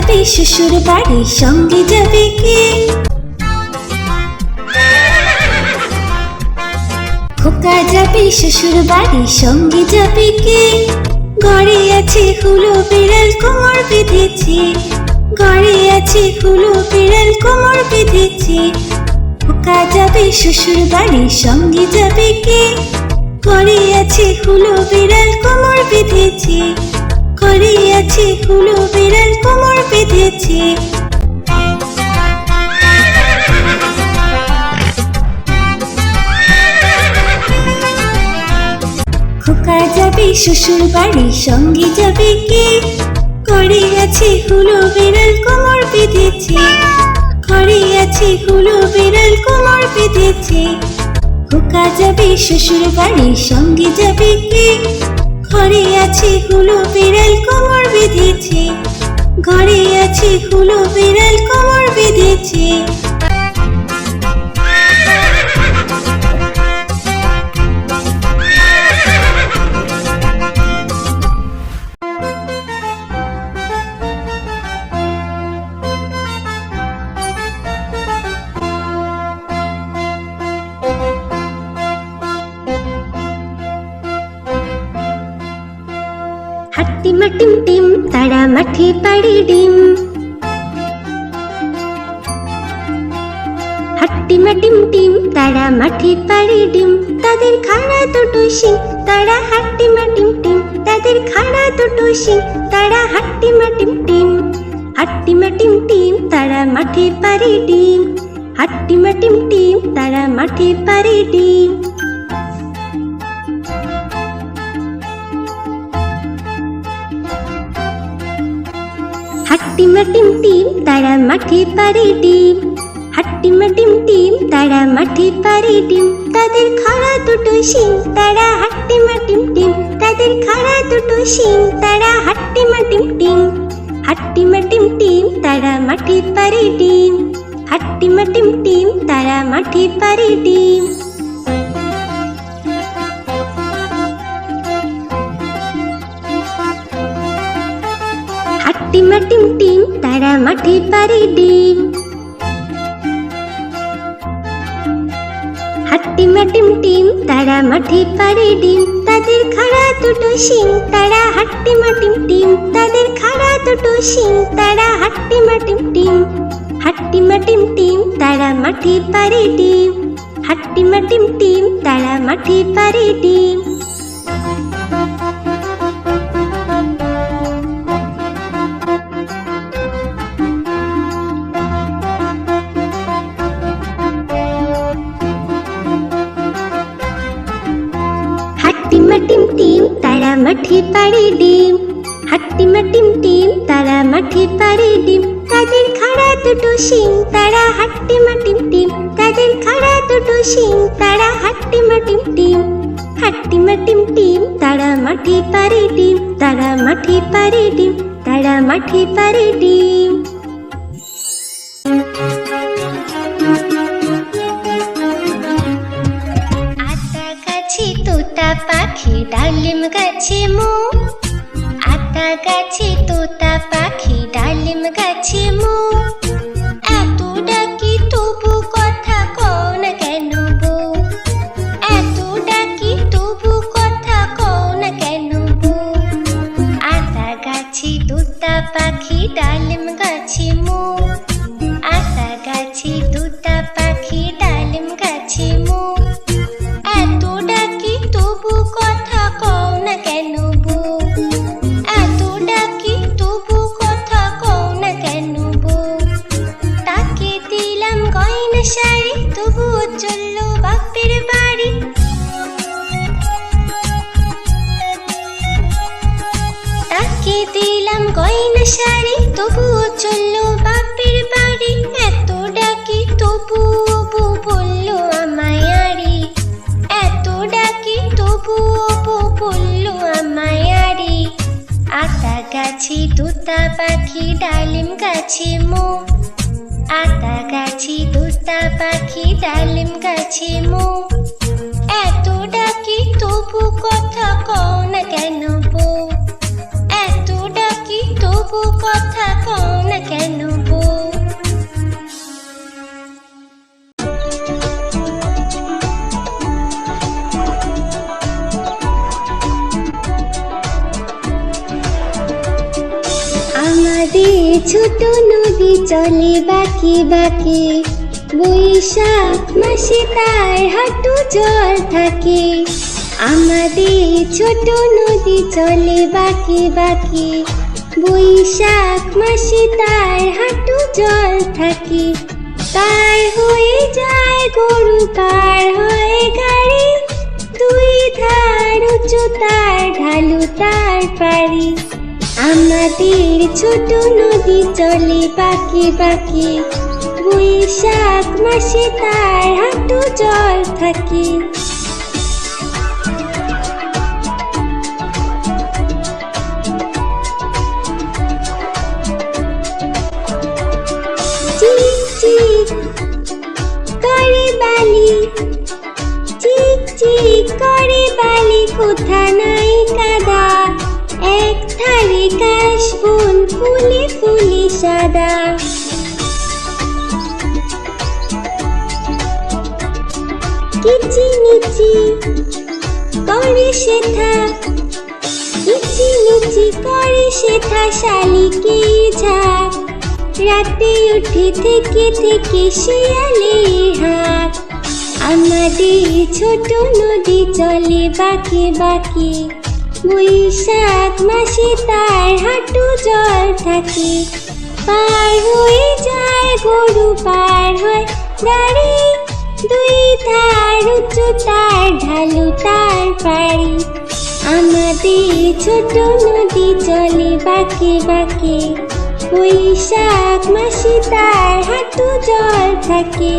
যাবে শ্বশুর বাড়ি, সঙ্গে যাবে কে? খোকা যাবে শ্বশুর বাড়ি, সঙ্গে যাবে কে? ঘরে আছে হুলো বিড়াল, কোমর বেঁধেছে। ঘরে আছে হুলো বিড়াল, কোমর বেঁধেছে। খোকা যাবে শ্বশুর বাড়ি, সঙ্গে যাবে কে? ঘরে আছে হুলো বিড়াল, কোমর বেঁধেছে। ঘরে আছে হুলো বিড়াল, কোমর বেঁধেছে। খোকা যাবে শ্বশুর বাড়ি, সঙ্গে যাবে কে? ঘরে আছে হুলো বিড়াল, কোমর বেঁধেছে। ঘরে আছে হুলো বিড়াল, কোমর বেঁধেছে। খোকা যাবে শ্বশুর বাড়ি, সঙ্গে যাবে কে? ঘরে আছে হুলো বিড়াল, কোমর বেঁধেছে। ঘরে আছে হুলো বিড়াল, কোমর বেঁধেছে। হাট্টিমা টিম টিম, তারা মাঠে পাড়ে ডিম। হাট্টিমা টিম টিম, তারা মাঠে পাড়ে ডিম। তাদের খাড়া দুটো শিং, তারা হাট্টিমা টিম টিম। তাদের খাড়া দুটো শিং, তারা হাট্টিমা টিম টিম। হাট্টিমা টিম টিম, তারা মাঠে পাড়ে ডিম। হাট্টিমা টিম টিম, তারা মাঠে পাড়ে ডিম। হাট্টিমা টিম টিম, তারা মাঠে পাড়ে ডিম। হাট্টিমা টিম টিম, তারা মাঠে পাড়ে ডিম। তাদের খাড়া দুটো শিং, তারা হাট্টিমা টিম টিম। তাদের খাড়া দুটো শিং, তারা হাট্টিমা টিম টিম। হাট্টিমা টিম টিম, তারা মাঠে পাড়ে ডিম। হাট্টিমা টিম টিম, তারা মাঠে পাড়ে ডিম। হাট্টিমা টিম টিম, তারা মাঠে পাড়ে ডিম। হাট্টিমা টিম টিম, তারা মাঠে পাড়ে ডিম। তাদের খাড়া দুটো শিং, তারা হাট্টিমা টিম টিম। তাদের খাড়া দুটো শিং, তারা হাট্টিমা টিম টিম। হাট্টিমা টিম টিম, তারা মাঠে পাড়ে ডিম। হাট্টিমা টিম টিম, তারা মাঠে পাড়ে ডিম। হাট্টিমা টিম টিম, তারা মাঠে পাড়ে ডিম। হাট্টিমা টিম টিম, তারা মাঠে পাড়ে ডিম। তাদের খাড়া দুটো শিং, তারা হাট্টিমা টিম টিম। তাদের খাড়া দুটো শিং, তারা হাট্টিমা টিম টিম। হাট্টিমা টিম টিম, তারা মাঠে পাড়ে ডিম। তারা মাঠে পাড়ে ডিম। তারা মাঠে পাড়ে ডিম। আতা গাছে তোতা পাখি, ডালিম গাছে মো। আতা গাছে তোতা পাখি, ডালিম গাছে মো। এত ডাকি তবু কথা কও না কেন বউ? এত ডাকি তবু কথা কও না কেন বউ? আতা গাছে তোতা পাখি, ডালিম গাছে মো। আতা গাছে তোতা পাখি, ডালিম গাছে মো। এত ডাকি তবু কথা কও না কেন বউ? এত ডাকি তবু কথা কও না কেন বউ? তাকে দিলাম গয়না শাড়ি, তবুও চলল বাপের বাড়ি। তাকে দিলাম গয়না শাড়ি, তবুও চলল বাপের বাড়ি। এত ডাকি তবুও বউ বলল আমায় আড়ি। এত ডাকি তবুও বউ বলল আমায় আড়ি। আতা গাছে তোতা পাখি, ডালিম গাছে মো। আতা গাছে তোতা পাখি, ডালিম গাছে মো। এত ডাকি তবু কথা কও না কেন বউ? এত ডাকি তবু তবু কথা কও না কেন বউ? আমাদের ছোট নদী চলে বাঁকে বাঁকে, বৈশাখ মাসে তার হাঁটু জল থাকে। আমাদের ছোট নদী চলে বাঁকে বাঁকে, বৈশাখ মাসে তার হাঁটু জল থাকে। পার হয়ে যায় গরু, পার হয়ে গাড়ি, দুই ধার উঁচু তার ঢালু তার পারি। আমাদের ছোট নদী চলে বাঁকে বাঁকে, বৈশাখ মাসে তার হাঁটু জল থাকে। চিক চিক করে বালি, চিক চিক করে বালি, কোথা নাই কাদা, এক ধারে কাশবন ফুলে ফুলে সাদা। কিচিমিচি করে শেঠা, কিচিমিচি করে শেঠা, শালিকে ঝাঁক, রাতে উঠে থেকে থেকে শিয়ালে হাঁক। আমাদের ছোট নদী চলে বাঁকে বাঁকে, বৈশাখ মাসে তার হাঁটু জল থাকে। পার হয়ে যায় গরু, পার হয় গাড়ি, দুই ধার উঁচু তার ঢালু তার পারি। আমাদের ছোট নদী চলে বাঁকে বাঁকে, বৈশাখ মাসে তার হাঁটু জল থাকে।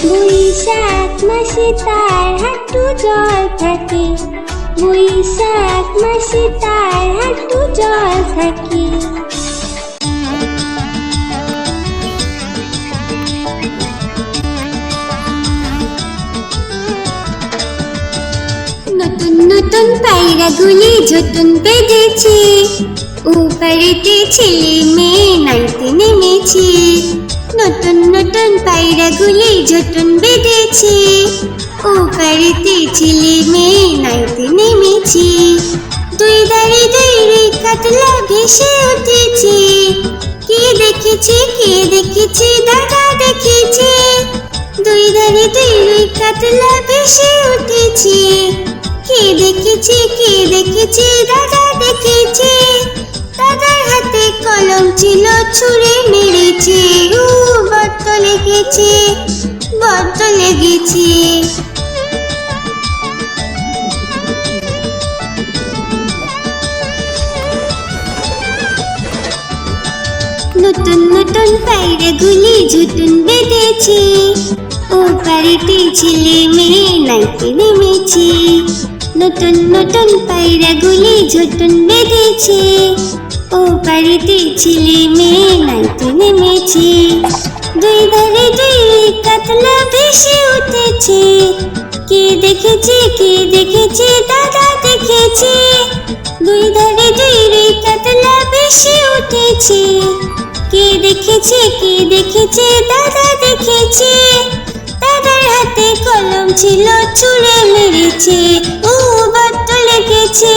বৈশাখ মাসে তার হাঁটু জল থাকে, বৈশাখ মাসে তার হাঁটু জল থাকে। নতুন নতুন পায়রাগুলি ঝুটুন বেঁধেছে, ওপারেতে ছেলে মেয়ে নাইতে নেমেছে। নতুন নতুন পায়রাগুলি ঝুটুন বেঁধেছে, ওপারেতে ছেলে মেয়ে নাইতে নেমেছে। দুই ধারে দুই রুই কাতলা ভেসে উঠেছে, কে দেখেছে কে দেখেছে দাদা দেখেছে। দুই ধারে দুই রুই কাতলা ভেসে উঠেছে, কে দেখেছে কে দেখেছে দাদা দেখেছে। দাদার হাতে কলম ছিল, ছুঁড়ে মেরেছে, বড্ড লেগেছে বড্ড লেগেছে। নতুন নতুন পায়রাগুলি ঝুটুন বেঁধেছে, ওপারেতে ছেলে মেয়ে নাইতে নেমেছে। নতুন নতুন পায়রাগুলি ঝুটুন বেঁধেছে, ওপারেতে ছেলে মেয়ে নাইতে নেমেছে। দুই ধারে দুই কাতলা ভেসে উঠেছে, কে দেখেছে কে দেখেছে দাদা দেখেছে। দুই ধারে দুই কাতলা ভেসে উঠেছে, কে দেখেছে কে দেখেছে দাদা দেখেছে। দাদার হাতে কলম ছিল, ছুঁড়ে মেরেছে, বড্ড লেগেছে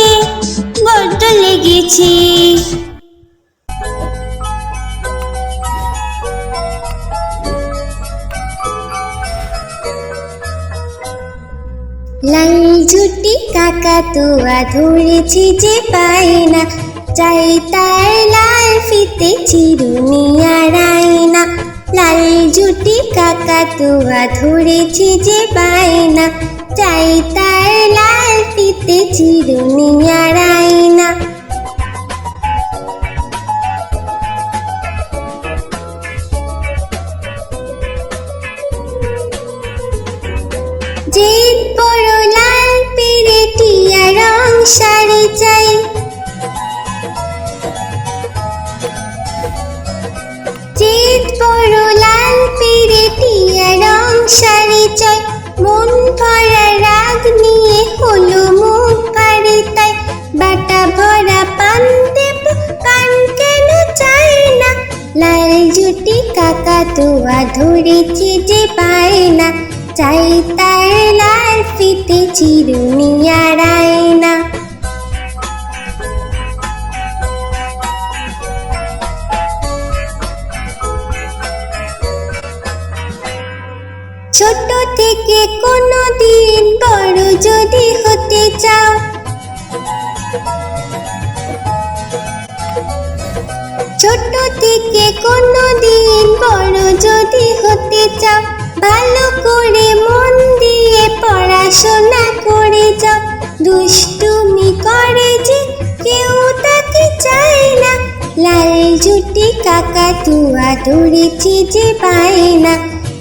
বড্ড লেগেছে। লাল ঝুটি কাকাতুয়া ধরেছে যে পায় না, চাই তার লাল ফিতে চিরুনি আর আয়না। লাল ঝুটি কাকাতুয়া ধরেছে যে পায় না, চাই তার লাল ফিতে চিরুনি আর আয়না। যে বড় লাল পেরেটিয়া রং শাড়ি চাই, যে বড় লাল পেরেটিয়া রং শাড়ি চাই। মন ভরা রাগ নিয়ে হলো মুখ ফাড়ি তাই, বাটা ভরা পান দেব কান কেন লাল জুটি কাকাতুয়া ধরেছে যে পায়না, চাই তার লাল ফিতে চিরুনি আর আয়না। ছোট থেকে কোনো দিন বড় যদি হতে চাও, ছোট থেকে কোনো দিন বড় যদি হতে চাও, ভালো করে মন দিয়ে পড়াশোনা করে যাও। দুষ্টুমি করে যে কেউ তাকে চায় না, লাল জুটি কাকাতুয়া ধরেছে যে পায়না,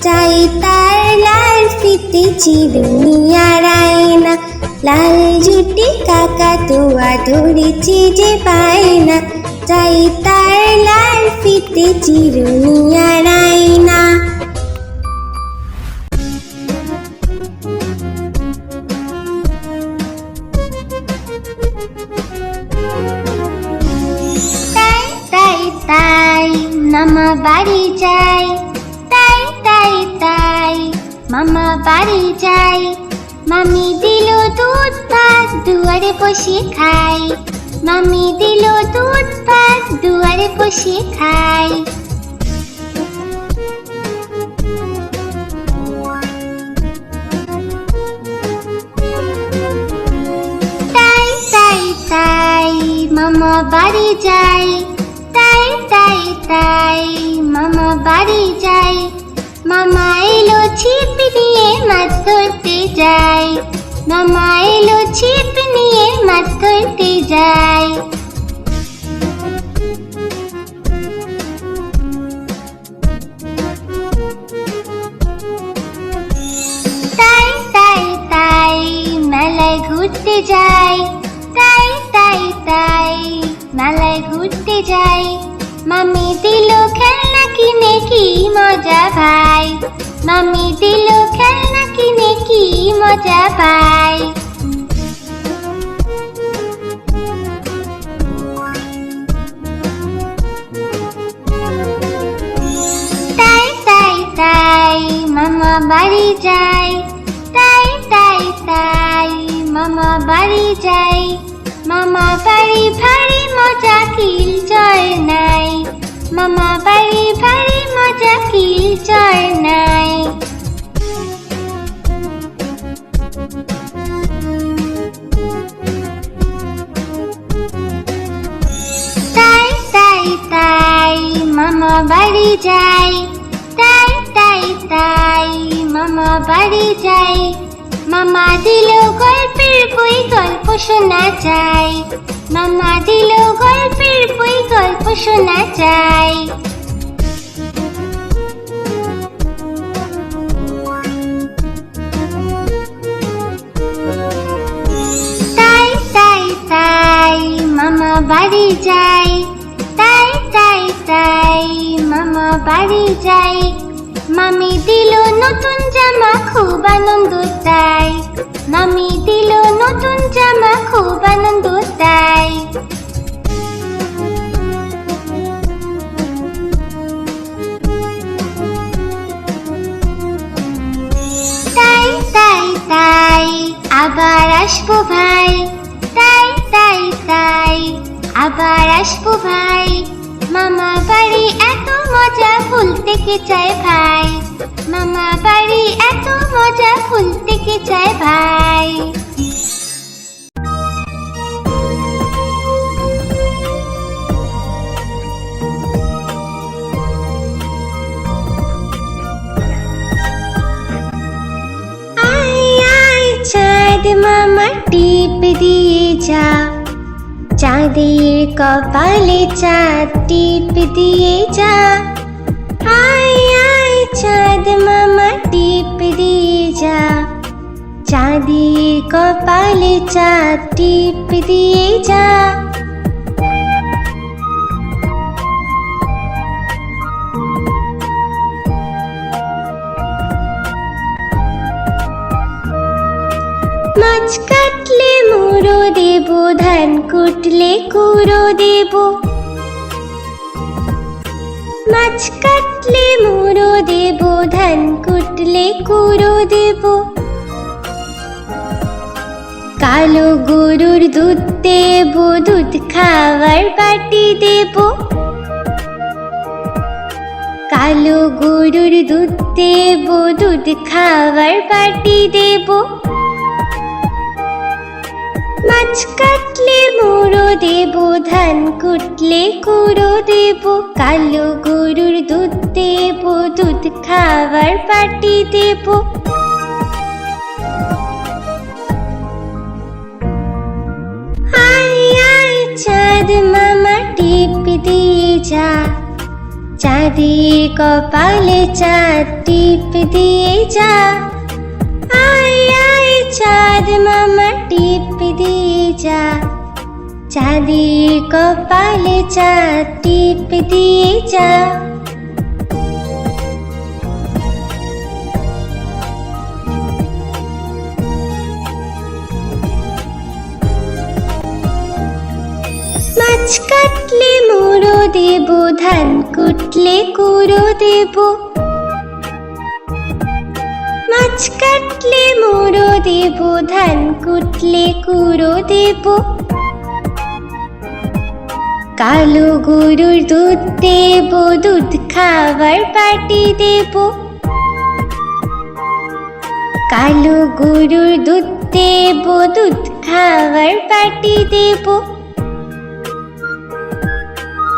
চাই তার লাল ফিতে চিরুনি আর আয়না। লাল জুটি কাকাতুয়া ধরেছে যে পায়না, চাই তার লাল ফিতে চিরুনি আর আয়না। তাই তাই তাই মামা বাড়ি যাই, তাই তাই তাই মামা বাড়ি যাই। মামি দিল দুধ ভাত দুয়ারে বসে খাই, মামি দিল দুধ ভাত দুয়ারে বসে খাই। তাই তাই তাই মামা বাড়ি যাই, তাই তাই তাই মামা বাড়ি যাই। মামা এলো ছিপ নিয়ে মাছ ধরতে যাই, মামা এলো ছিপ নিয়ে মাছ ধরতে যাই। তাই তাই তাই মেলায় ঘুরতে যাই, তাই তাই তাই মেলায় ঘুরতে যাই। মামি দিল খেলনা কিনে কি মজা ভাই, মামি দিল খেলনা কিনে কি মজা পাই। তাই তাই তাই মামা বাড়ি যাই, তাই তাই তাই মামা বাড়ি যাই। মামা বাড়ি ভারী মজা কিল চর নাই, মামা বাড়ি ভারী মজা কিল চর নাই। তাই তাই তাই মামা বাড়ি যাই, তাই তাই তাই মামা বাড়ি যাই। মামা দিল গল্পের বই গল্প শোনা চাই, মামা দিল গল্পের বই গল্প শোনা চাই। তাই তাই তাই মামা বাড়ি যাই, তাই তাই তাই মামা বাড়ি যাই। মামি দিল নতুন জামা খুব আনন্দ তাই, মামি দিল নতুন জামা খুব আনন্দ তাই। তাই তাই তাই আবার আসবো ভাই, তাই তাই তাই আবার আসবো ভাই। মামা বাড়ি এত মজা ভুলতে কে চায় ভাই, মামা বাড়ি এত মজা ভুলতে কে চায় ভাই। চাঁদ মামা টিপ দিয়ে যা, চাঁদের কপালে চাঁদ টিপ দিয়ে যা। আয় আয় চাঁদ মামা টিপ দিয়ে যা, চাঁদের কপালে চাঁদ টিপ দিয়ে যা। মাছ কাটলে মুড়ো দেব, ধান কুটলে কুড়ো দেব, মাছ কাটলে মুড়ো দেব, ধান কুটলে কুড়ো দেব। কালো গরুর দুধ দেব, দুধ খাওয়ার বাটি দেব। কালো গরুর দুধ দেব, দুধ খাওয়ার বাটি দেব। মাছ কাটলে মুড়ো দেব, ধান কুটলে কুড়ো দেব। কালো গরুর দুধ দেব, দুধ খাওয়ার বাটি দেব। আয় আয় চাঁদ মামা টিপ দিয়ে যা, চাঁদের কপালে চাঁদ টিপ দিয়ে যা। আয় আয় চাঁদ মামা টিপ দিয়ে যা, চাঁদের কপালে চাঁদ টিপ দিয়ে যা। মাছ কাটলে মুড়ো দেব, ধান কুটলে কুড়ো দেব। মাছ কাটলে মুড়ো দেব, ধান কুটলে কুড়ো দেব। কালো গরুর দুধ দেব, দুধ খাওয়ার বাটি দেব। কালো গরুর দুধ দেব, দুধ খাওয়ার বাটি দেব।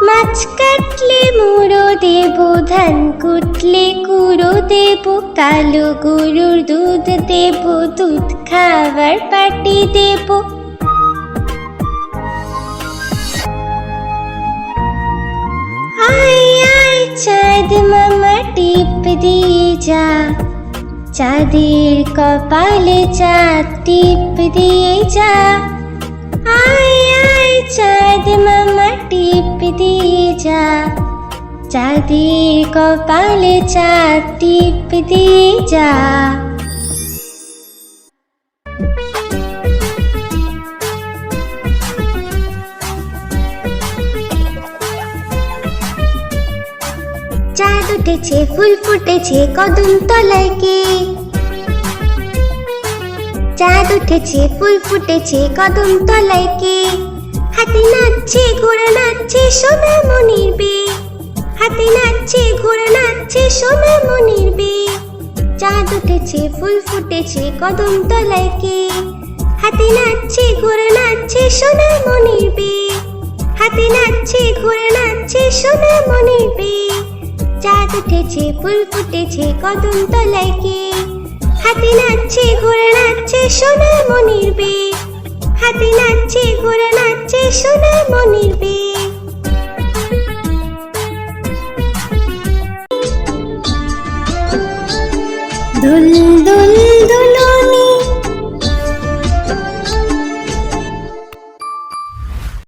মাছ কাটলে মুড়ো দেব, ধান কুটলে কুড়ো দেব। কালো গরুর দুধ দেব, দুধ খাওয়ার বাটি দেব। আয় আয় চাঁদ মামা টিপ দিয়ে যা, চাঁদের কপালে চাঁদ টিপ দিয়ে যা। আয় আয় চাঁদ মামা টিপ দিয়ে যা, চাঁদের কপালে চাঁদ টিপ দিয়ে যা। চাঁদ উঠেছে, ফুল ফুটেছে, কদম তলায় কে? চাঁদ উঠেছে, ফুল ফুটেছে, কদম তলায় কে? হাতি নাচছে, ঘোড়া নাচছে, সোনা মনির বে। হাতি নাচছে, ঘোড়া নাচছে, সোনা মনির বে। চাঁদ উঠেছে, ফুল ফুটেছে, কদম তলায় কে? হাতি নাচছে, ঘোড়া নাচছে, সোনা মনির বে। হাতি নাচছে, ঘোড়া নাচছে, সোনা মনির বে। চাঁদ উঠেছে, ফুল ফুটেছে, কদম তলায় কে? হাতি নাচছে, ঘোড়া নাচছে, সোনা মনির বে। হাতি নাচছে, ঘোড়া নাচছে, সোনা মনির বে। দুল দুল দুলো